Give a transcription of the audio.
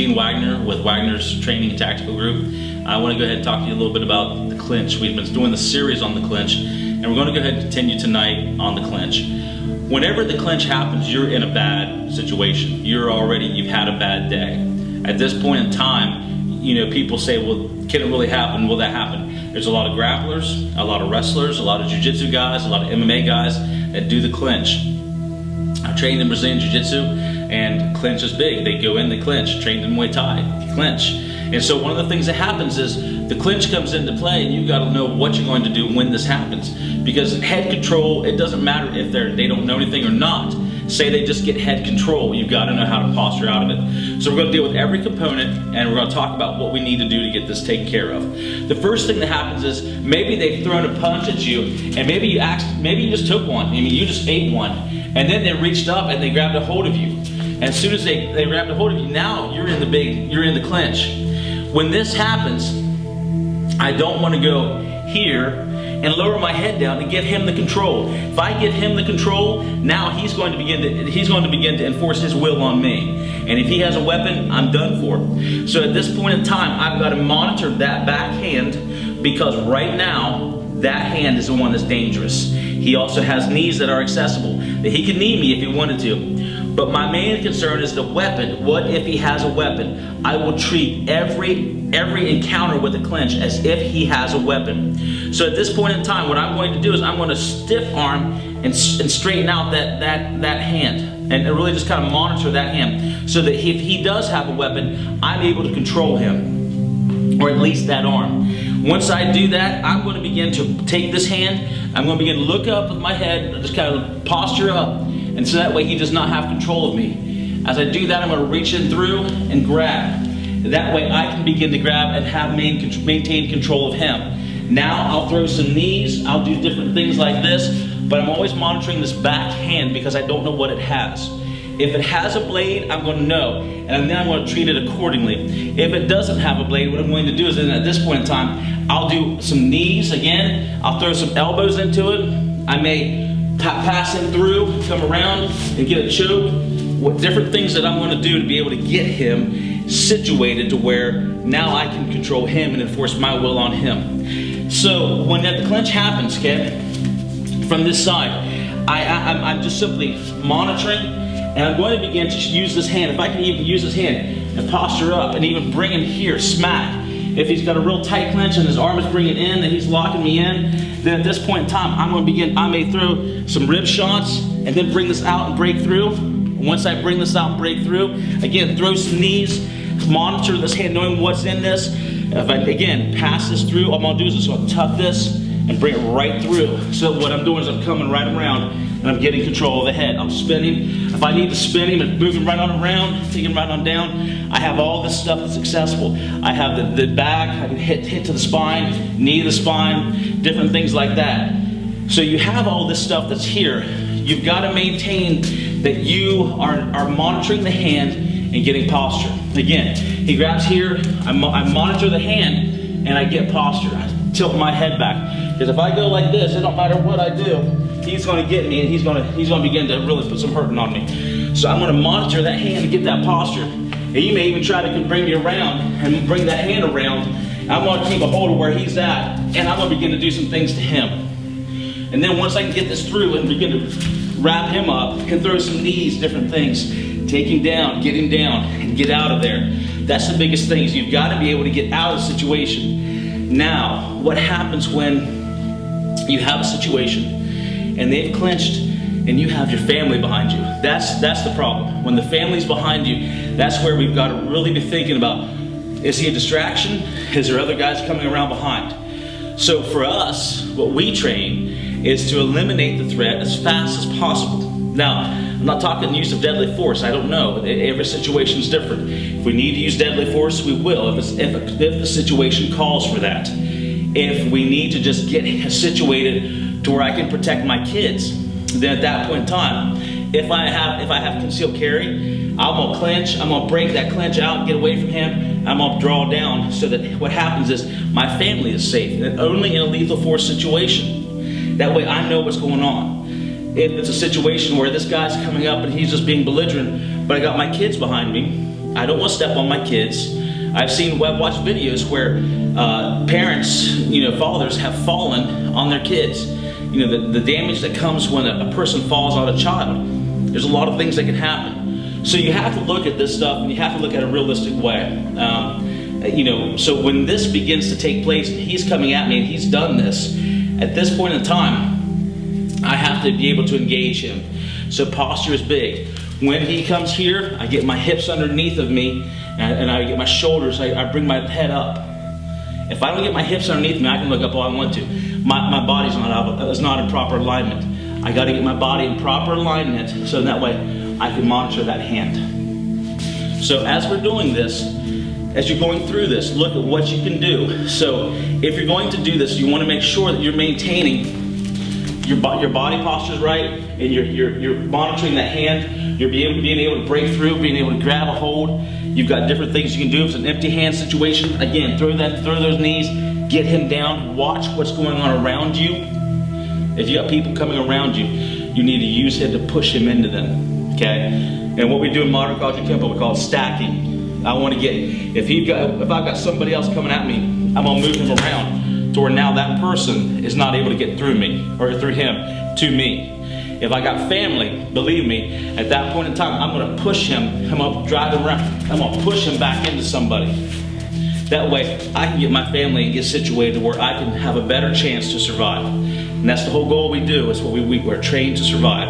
Deane Wagner with Wagner's Training and Tactical Group. I want to go ahead and talk to you a little bit about the clinch. We've been doing the series on the clinch, and we're going to go ahead and continue tonight on the clinch. Whenever the clinch happens, you're in a bad situation. You've had a bad day. At this point in time, people say, well, can it really happen? Will that happen? There's a lot of grapplers, a lot of wrestlers, a lot of jiu-jitsu guys, a lot of MMA guys that do the clinch. I've trained in Brazilian Jiu Jitsu, and clinch is big. They go in, they clinch. Trained in Muay Thai, you clinch. And so one of the things that happens is the clinch comes into play, and you've got to know what you're going to do when this happens. Because head control, it doesn't matter if they don't know anything or not. Say they just get head control, you've got to know how to posture out of it. So we're going to deal with every component, and we're going to talk about what we need to do to get this taken care of. The first thing that happens is maybe they've thrown a punch at you, and maybe you just took one. I mean, you just ate one, and then they reached up and they grabbed a hold of you. And as soon as they grabbed a hold of you, now you're in the clinch. When this happens, I don't want to go here and lower my head down and give him the control. If I give him the control, now he's going to begin to enforce his will on me. And if he has a weapon, I'm done for. So at this point in time, I've got to monitor that back hand, because right now, that hand is the one that's dangerous. He also has knees that are accessible, that he can knee me if he wanted to. But my main concern is the weapon. What if he has a weapon? I will treat every encounter with a clinch as if he has a weapon. So at this point in time, what I'm going to do is I'm going to stiff arm and straighten out that hand, and really just kind of monitor that hand, so that if he does have a weapon, I'm able to control him, or at least that arm. Once I do that, I'm going to begin to take this hand, I'm going to begin to look up with my head, just kind of posture up, and so that way he does not have control of me. As I do that, I'm going to reach in through and grab. That way I can begin to grab and have maintain control of him. Now I'll throw some knees, I'll do different things like this, but I'm always monitoring this back hand because I don't know what it has. If it has a blade, I'm going to know, and then I'm going to treat it accordingly. If it doesn't have a blade, what I'm going to do is, then at this point in time, I'll do some knees again, I'll throw some elbows into it, I may pass him through, come around and get a choke. What different things that I'm going to do to be able to get him situated to where now I can control him and enforce my will on him. So when the clinch happens, okay, from this side, I'm just simply monitoring, and I'm going to begin to use this hand. If I can even use this hand and posture up and even bring him here, smack. If he's got a real tight clinch and his arm is bringing in and he's locking me in, then at this point in time, I'm going to begin, I may throw some rib shots and then bring this out and break through. Once I bring this out and break through, again, throw some knees, monitor this hand, knowing what's in this. If I, again, pass this through, all I'm going to do is just going to tuck this and bring it right through. So what I'm doing is I'm coming right around and I'm getting control of the head. I'm spinning. If I need to spin him and move him right on around, take him right on down, I have all this stuff that's accessible. I have the back, I can hit to the spine, knee to the spine, different things like that. So you have all this stuff that's here. You've got to maintain that you are monitoring the hand and getting posture. Again, he grabs here, I monitor the hand, and I get posture. I tilt my head back. Because if I go like this, it don't matter what I do, he's going to get me, and he's going to begin to really put some hurting on me. So I'm going to monitor that hand and get that posture. And you may even try to bring me around and bring that hand around. I'm going to keep a hold of where he's at, and I'm going to begin to do some things to him. And then once I can get this through and begin to wrap him up and throw some knees, different things, take him down, and get out of there. That's the biggest thing, is you've got to be able to get out of the situation. Now, what happens when you have a situation and they've clinched and you have your family behind you? That's the problem. When the family's behind you, that's where we've got to really be thinking about, is he a distraction? Is there other guys coming around behind? So for us, what we train is to eliminate the threat as fast as possible. Now, I'm not talking use of deadly force. I don't know. Every situation is different. If we need to use deadly force, we will, if the situation calls for that. If we need to just get situated to where I can protect my kids, then at that point in time, if I have concealed carry, I'm gonna clinch, I'm gonna break that clinch out, get away from him, I'm gonna draw down, so that what happens is my family is safe, and only in a lethal force situation. That way I know what's going on. If it's a situation where this guy's coming up and he's just being belligerent, but I got my kids behind me, I don't want to step on my kids. I've watched videos where parents, fathers have fallen on their kids. The damage that comes when a person falls on a child. There's a lot of things that can happen. So you have to look at this stuff, and you have to look at it a realistic way. So when this begins to take place, and he's coming at me and he's done this, at this point in time, I have to be able to engage him. So posture is big. When he comes here, I get my hips underneath of me, and I get my shoulders, I bring my head up. If I don't get my hips underneath me, I can look up all I want to. My body's not in proper alignment. I got to get my body in proper alignment so that way I can monitor that hand. So as we're doing this, as you're going through this, look at what you can do. So if you're going to do this, you want to make sure that you're maintaining your body posture is right, and you're monitoring that hand. You're being able to break through, being able to grab a hold. You've got different things you can do. If it's an empty hand situation, again, throw those knees, get him down, watch what's going on around you. If you got people coming around you, you need to use him to push him into them, okay? And what we do in Modern Kajukenpo, we call it stacking. I want to get, if I've got somebody else coming at me, I'm going to move him around to where now that person is not able to get through me, or through him, to me. If I got family, believe me, at that point in time, I'm going to push him, I'm going to drive him around, I'm going to push him back into somebody. That way, I can get my family and get situated where I can have a better chance to survive. And that's the whole goal we do, is what we're trained to survive.